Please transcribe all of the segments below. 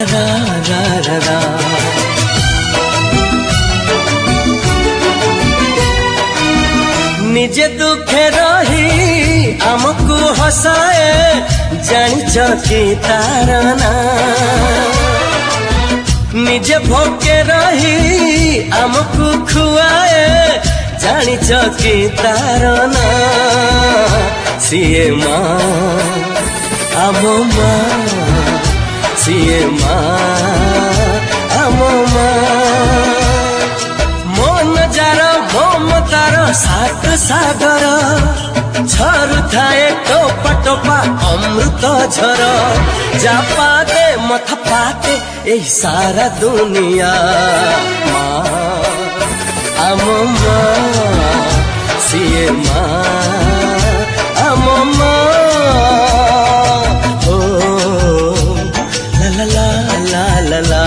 रा रा रा रा। निजे दुखे रही आमको हसाए जानिच कि तार ना। निजे भोके रही आमको खुआए जानिच कि तार ना। सीए माँ आम माँ, सीए माँ आम माँ। मन जार ममतार सात सागर झरु थाए टोपा टोपा अमृत झर। जा पाते मथ पाते ए सारा दुनिया माँ आम माँ, सीए माँ आम माँ। ओ ला ला ला ला ला।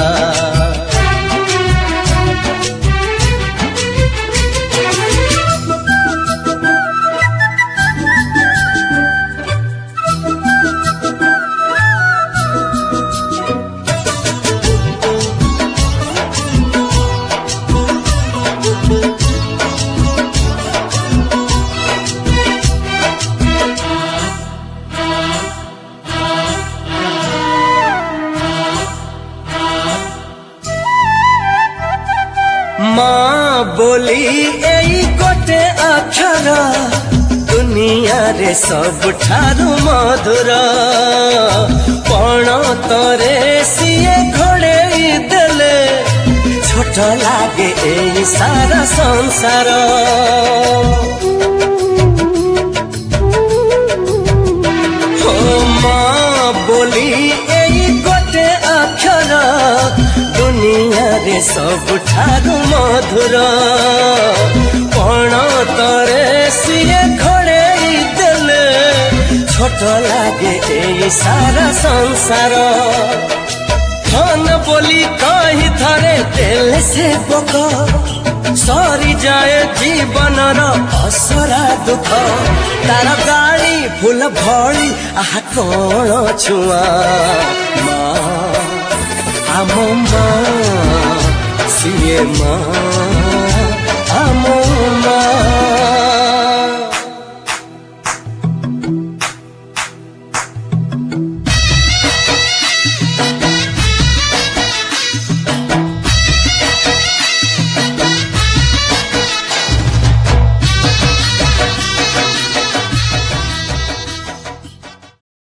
माँ बोली एई गोटे अक्षर दुनिया रे सब ठारू मधुर। पण तरे सीए घोड़े देले छोट लागे एई सारा संसार। हो माँ बोली एई गोटे अक्षर दुनिया रे सब ठारू मधुर। पण तरे सीए घोड़े देले छोट लागे ए सारा संसार। धन बोली कही थरे देले से बक सरी जाए जीवन असरा दुख। तार गाड़ी फूल भली आहा कौन छुआ माँ आम माँ, सीए माँ